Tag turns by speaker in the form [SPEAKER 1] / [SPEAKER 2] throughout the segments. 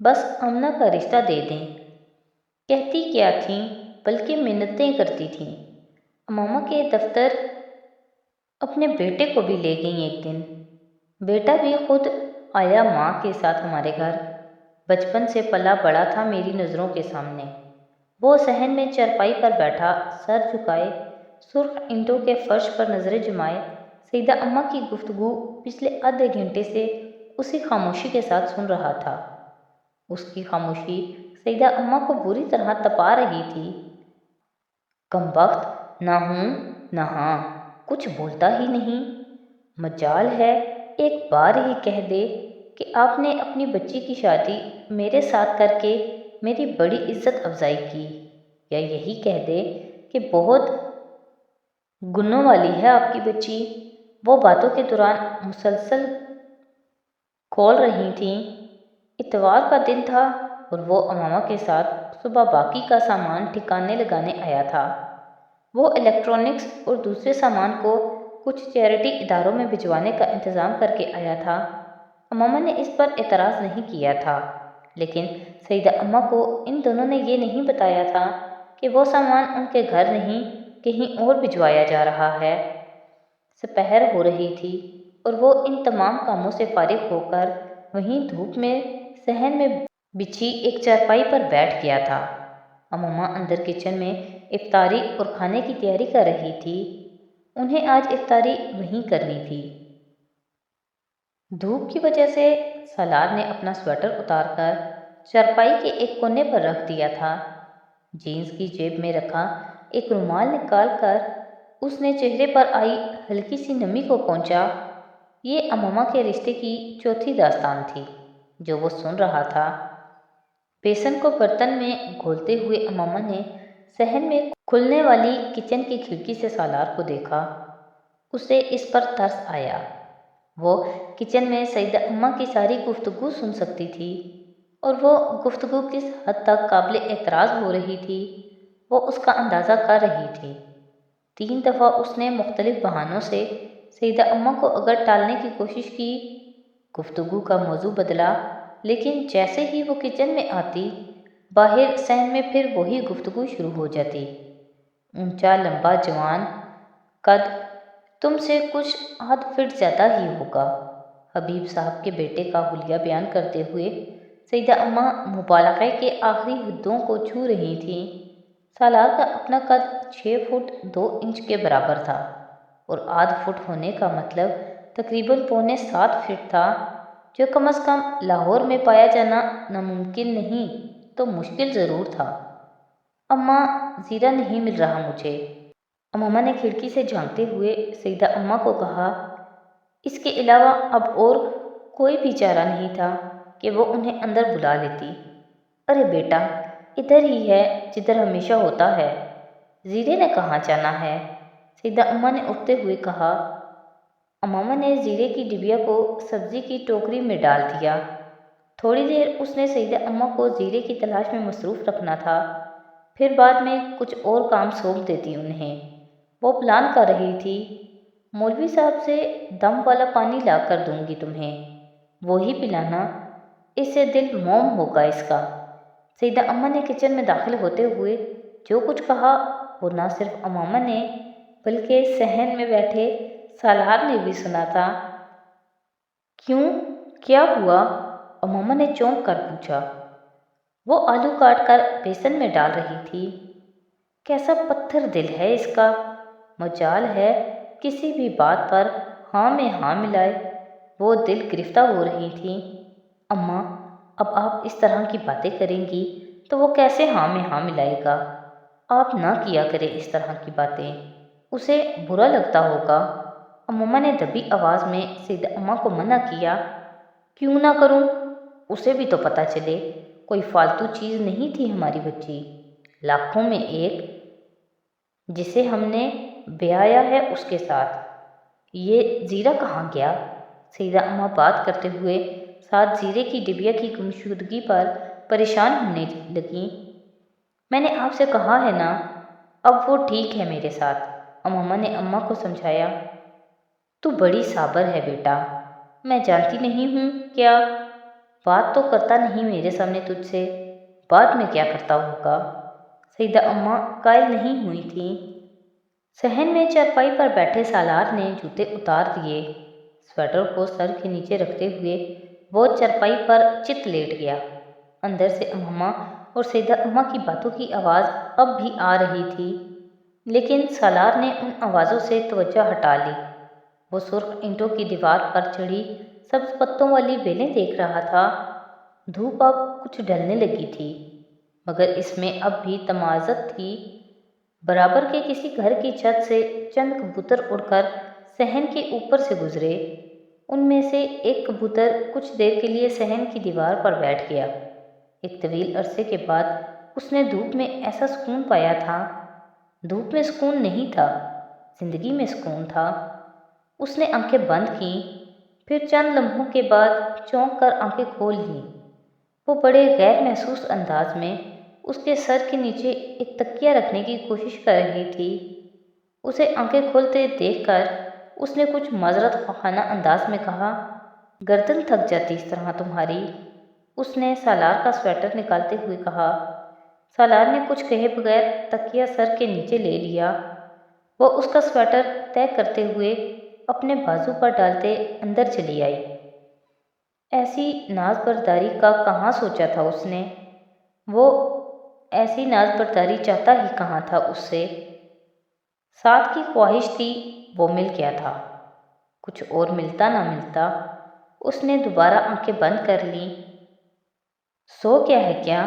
[SPEAKER 1] بس آمنہ کا رشتہ دے دیں۔ کہتی کیا تھیں بلکہ منتیں کرتی تھیں۔ امامہ کے دفتر اپنے بیٹے کو بھی لے گئیں ایک دن۔ بیٹا بھی خود آیا ماں کے ساتھ ہمارے گھر۔ بچپن سے پلا بڑا تھا میری نظروں کے سامنے۔ وہ صحن میں چارپائی پر بیٹھا، سر جھکائے، سرخ اینٹوں کے فرش پر نظریں جمائے، سیدہ اماں کی گفتگو پچھلے آدھے گھنٹے سے اسی خاموشی کے ساتھ سن رہا تھا۔ اس کی خاموشی سیدہ اماں کو بری طرح تپا رہی تھی۔ کمبخت، نہ ہوں نہ ہاں، کچھ بولتا ہی نہیں۔ مجال ہے ایک بار ہی کہہ دے کہ آپ نے اپنی بچی کی شادی میرے ساتھ کر کے میری بڑی عزت افزائی کی، یا یہی کہہ دے کہ بہت گنوں والی ہے آپ کی بچی۔ وہ باتوں کے دوران مسلسل کھول رہی تھیں۔ اتوار کا دن تھا اور وہ امامہ کے ساتھ صبح باقی کا سامان ٹھکانے لگانے آیا تھا۔ وہ الیکٹرانکس اور دوسرے سامان کو کچھ چیریٹی اداروں میں بھجوانے کا انتظام کر کے آیا تھا۔ امامہ نے اس پر اعتراض نہیں کیا تھا، لیکن سیدہ اماں کو ان دونوں نے یہ نہیں بتایا تھا کہ وہ سامان ان کے گھر نہیں کہیں اور بھجوایا جا رہا ہے۔ سپہر ہو رہی تھی اور وہ ان تمام کاموں سے فارغ ہو کر وہیں دھوپ میں صحن میں بچھی ایک چارپائی پر بیٹھ گیا تھا۔ امامہ اندر کچن میں افطاری اور کھانے کی تیاری کر رہی تھی۔ انہیں آج افطاری وہیں کرنی تھی۔ دھوپ کی وجہ سے سالار نے اپنا سویٹر اتار کر چارپائی کے ایک کونے پر رکھ دیا تھا۔ جینز کی جیب میں رکھا ایک رومال نکال کر اس نے چہرے پر آئی ہلکی سی نمی کو پونچھا۔ یہ امامہ کے رشتے کی چوتھی داستان تھی جو وہ سن رہا تھا۔ بیسن کو برتن میں گھولتے ہوئے امامہ نے صحن میں کھلنے والی کچن کی کھڑکی سے سالار کو دیکھا۔ اسے اس پر ترس آیا۔ وہ کچن میں سیدہ اماں کی ساری گفتگو سن سکتی تھی، اور وہ گفتگو کس حد تک قابل اعتراض ہو رہی تھی وہ اس کا اندازہ کر رہی تھی۔ 3 دفعہ اس نے مختلف بہانوں سے سیدہ اماں کو اگر ٹالنے کی کوشش کی، گفتگو کا موضوع بدلا، لیکن جیسے ہی وہ کچن میں آتی، باہر صحن میں پھر وہی گفتگو شروع ہو جاتی۔ اونچا لمبا جوان، قد تم سے کچھ آدھ فٹ زیادہ ہی ہوگا، حبیب صاحب کے بیٹے کا حلیہ بیان کرتے ہوئے سیدہ اماں مبالغے کے آخری حدوں کو چھو رہی تھیں۔ سالار کا اپنا قد 6 فٹ 2 انچ کے برابر تھا، اور آدھ فٹ ہونے کا مطلب تقریباً پونے 7 فٹ تھا، جو کم از کم لاہور میں پایا جانا ناممکن نہیں تو مشکل ضرور تھا۔ اماں، زیرہ نہیں مل رہا مجھے۔ امامہ نے کھڑکی سے جھانکتے ہوئے سیدہ اماں کو کہا۔ اس کے علاوہ اب اور کوئی بھی چارہ نہیں تھا کہ وہ انہیں اندر بلا لیتی۔ ارے بیٹا، ادھر ہی ہے جدھر ہمیشہ ہوتا ہے۔ زیرے نے کہاں جانا ہے؟ سیدہ اماں نے اٹھتے ہوئے کہا۔ امامہ نے زیرے کی ڈبیا کو سبزی کی ٹوکری میں ڈال دیا۔ تھوڑی دیر اس نے سیدہ اماں کو زیرے کی تلاش میں مصروف رکھنا تھا، پھر بعد میں کچھ اور کام سونپ دیتی انہیں۔ وہ پلان کر رہی تھی، مولوی صاحب سے دم والا پانی لا کر دوں گی تمہیں، وہی پلانا، اس سے دل موم ہوگا اس کا۔ سیدہ اماں نے کچن میں داخل ہوتے ہوئے جو کچھ کہا وہ نہ صرف امامہ نے بلکہ صحن میں بیٹھے سالار نے بھی سنا تھا۔ کیوں؟ کیا ہوا؟ امامہ نے چونک کر پوچھا۔ وہ آلو کاٹ کر بیسن میں ڈال رہی تھی۔ کیسا پتھر دل ہے اس کا، مجال ہے کسی بھی بات پر ہاں میں ہاں ملائے۔ وہ دل گرفتہ ہو رہی تھیں۔ اماں، اب آپ اس طرح کی باتیں کریں گی تو وہ کیسے ہاں میں ہاں ملائے گا؟ آپ نہ کیا کریں اس طرح کی باتیں، اسے برا لگتا ہوگا۔ امامہ نے دبی آواز میں سیدہ اماں کو منع کیا۔ کیوں نہ کروں؟ اسے بھی تو پتہ چلے، کوئی فالتو چیز نہیں تھی ہماری بچی، لاکھوں میں ایک، جسے ہم نے بیایا ہے اس کے ساتھ۔ یہ زیرہ کہاں گیا؟ سیدہ اماں بات کرتے ہوئے ساتھ زیرے کی ڈبیا کی گمشدگی پر پریشان ہونے لگیں۔ میں نے آپ سے کہا ہے نا، اب وہ ٹھیک ہے میرے ساتھ، امامہ نے اماں کو سمجھایا۔ تو بڑی صابر ہے بیٹا، میں جانتی نہیں ہوں کیا؟ بات تو کرتا نہیں میرے سامنے تجھ سے، بعد میں کیا کرتا ہوگا؟ سیدہ اماں قائل نہیں ہوئی تھیں۔ صحن میں چارپائی پر بیٹھے سالار نے جوتے اتار دیے۔ سویٹر کو سر کے نیچے رکھتے ہوئے وہ چارپائی پر چت لیٹ گیا۔ اندر سے اماں اور سیدہ اماں کی باتوں کی آواز اب بھی آ رہی تھی، لیکن سالار نے ان آوازوں سے توجہ ہٹا لی۔ وہ سرخ اینٹوں کی دیوار پر چڑھی سبز پتوں والی بیلیں دیکھ رہا تھا۔ دھوپ اب کچھ ڈھلنے لگی تھی، مگر اس میں اب بھی تمازت تھی۔ برابر کے کسی گھر کی چھت سے چند کبوتر اڑ کر صحن کے اوپر سے گزرے۔ ان میں سے ایک کبوتر کچھ دیر کے لیے صحن کی دیوار پر بیٹھ گیا۔ ایک طویل عرصے کے بعد اس نے دھوپ میں ایسا سکون پایا تھا۔ دھوپ میں سکون نہیں تھا، زندگی میں سکون تھا۔ اس نے آنکھیں بند کیں، پھر چند لمحوں کے بعد چونک کر آنکھیں کھول لیں۔ وہ بڑے غیر محسوس انداز میں اس کے سر کے نیچے ایک تکیہ رکھنے کی کوشش کر رہی تھی۔ اسے آنکھیں کھولتے دیکھ کر اس نے کچھ معذرت خواہانہ انداز میں کہا، گردن تھک جاتی اس طرح تمہاری۔ اس نے سالار کا سویٹر نکالتے ہوئے کہا۔ سالار نے کچھ کہے بغیر تکیہ سر کے نیچے لے لیا۔ وہ اس کا سویٹر طے کرتے ہوئے اپنے بازو پر ڈالتے اندر چلی آئی۔ ایسی ناز برداری کا کہاں سوچا تھا اس نے؟ وہ ایسی ناز برداری چاہتا ہی کہاں تھا اس سے؟ ساتھ کی خواہش تھی، وہ مل گیا تھا۔ کچھ اور ملتا نہ ملتا۔ اس نے دوبارہ آنکھیں بند کر لیں۔ سو کیا ہے کیا؟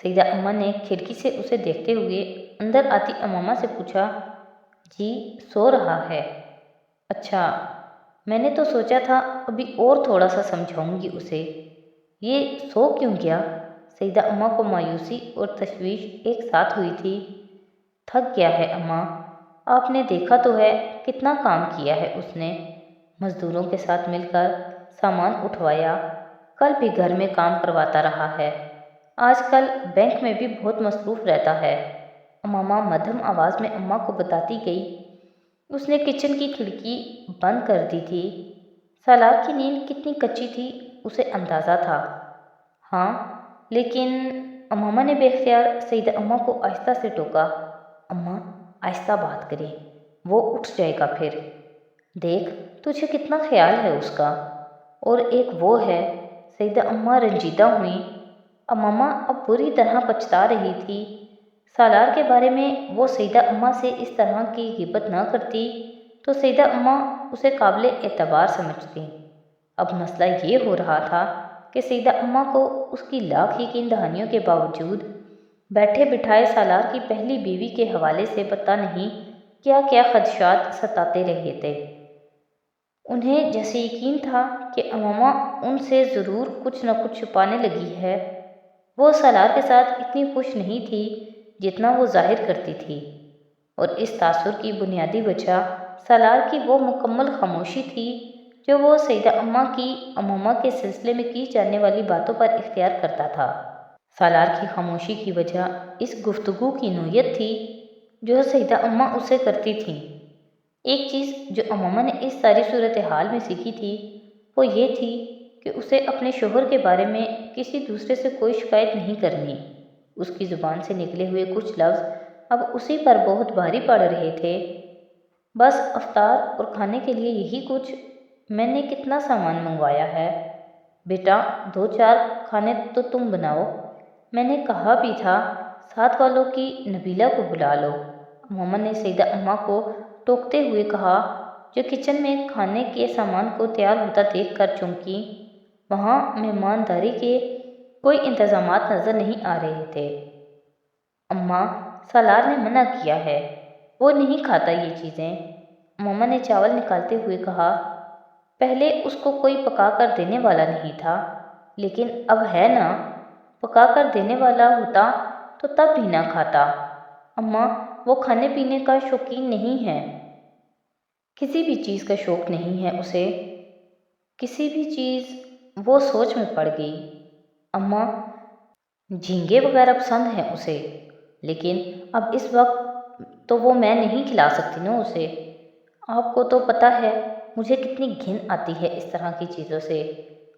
[SPEAKER 1] سیدہ اماں نے کھڑکی سے اسے دیکھتے ہوئے اندر آتی امامہ سے پوچھا۔ جی سو رہا ہے۔ اچھا، میں نے تو سوچا تھا ابھی اور تھوڑا سا سمجھاؤں گی اسے۔ یہ سو کیوں گیا؟ سیدہ اماں کو مایوسی اور تشویش ایک ساتھ ہوئی تھی۔ تھک گیا ہے اماں، آپ نے دیکھا تو ہے کتنا کام کیا ہے اس نے۔ مزدوروں کے ساتھ مل کر سامان اٹھوایا، کل بھی گھر میں کام کرواتا رہا ہے، آج کل بینک میں بھی بہت مصروف رہتا ہے، امامہ مدھم آواز میں اماں کو بتاتی گئی۔ اس نے کچن کی کھڑکی بند کر دی تھی۔ سالار کی نیند کتنی کچی تھی اسے اندازہ تھا۔ ہاں لیکن امامہ نے بے اختیار سیدہ اماں کو آہستہ سے ٹوکا۔ اماں آہستہ بات کریں، وہ اٹھ جائے گا پھر۔ دیکھ تجھے کتنا خیال ہے اس کا۔ اور ایک وہ ہے، سیدہ اماں رنجیدہ ہوئیں۔ امامہ اب بری طرح پچھتا رہی تھی۔ سالار کے بارے میں وہ سیدہ اماں سے اس طرح کی غیبت نہ کرتی تو سیدہ اماں اسے قابل اعتبار سمجھتی۔ اب مسئلہ یہ ہو رہا تھا کہ سیدہ اماں کو اس کی لاکھ یقین دہانیوں کے باوجود بیٹھے بٹھائے سالار کی پہلی بیوی کے حوالے سے پتہ نہیں کیا کیا خدشات ستاتے رہے تھے۔ انہیں جیسے یقین تھا کہ امامہ ان سے ضرور کچھ نہ کچھ چھپانے لگی ہے۔ وہ سالار کے ساتھ اتنی خوش نہیں تھی جتنا وہ ظاہر کرتی تھی، اور اس تاثر کی بنیادی وجہ سالار کی وہ مکمل خاموشی تھی جو وہ سیدہ اماں کی امامہ کے سلسلے میں کی جانے والی باتوں پر اختیار کرتا تھا۔ سالار کی خاموشی کی وجہ اس گفتگو کی نوعیت تھی جو سیدہ اماں اسے کرتی تھیں۔ ایک چیز جو امامہ نے اس ساری صورتحال میں سیکھی تھی وہ یہ تھی کہ اسے اپنے شوہر کے بارے میں کسی دوسرے سے کوئی شکایت نہیں کرنی۔ اس کی زبان سے نکلے ہوئے کچھ لفظ اب اسی پر بہت بھاری پڑ رہے تھے۔ بس افطار اور کھانے کے لیے یہی کچھ۔ میں نے کتنا سامان منگوایا ہے بیٹا، 2-4 کھانے تو تم بناؤ۔ میں نے کہا بھی تھا ساتھ والوں کی نبیلہ کو بلا لو، امامہ نے سیدہ اماں کو ٹوکتے ہوئے کہا، جو کچن میں کھانے کے سامان کو تیار ہوتا دیکھ کر چونکی۔ وہاں مہمانداری کے کوئی انتظامات نظر نہیں آ رہے تھے۔ اماں سالار نے منع کیا ہے، وہ نہیں کھاتا یہ چیزیں، امامہ نے چاول نکالتے ہوئے کہا۔ پہلے اس کو کوئی پکا کر دینے والا نہیں تھا، لیکن اب ہے نا، پکا کر دینے والا ہوتا تو تب بھی نہ کھاتا۔ اماں وہ کھانے پینے کا شوقین نہیں ہے، کسی بھی چیز کا شوق نہیں ہے اسے، کسی بھی چیز۔ وہ سوچ میں پڑ گئی۔ اماں جھینگے وغیرہ پسند ہیں اسے، لیکن اب اس وقت تو وہ میں نہیں کھلا سکتی نا اسے۔ آپ کو تو پتہ ہے مجھے کتنی گھن آتی ہے اس طرح کی چیزوں سے،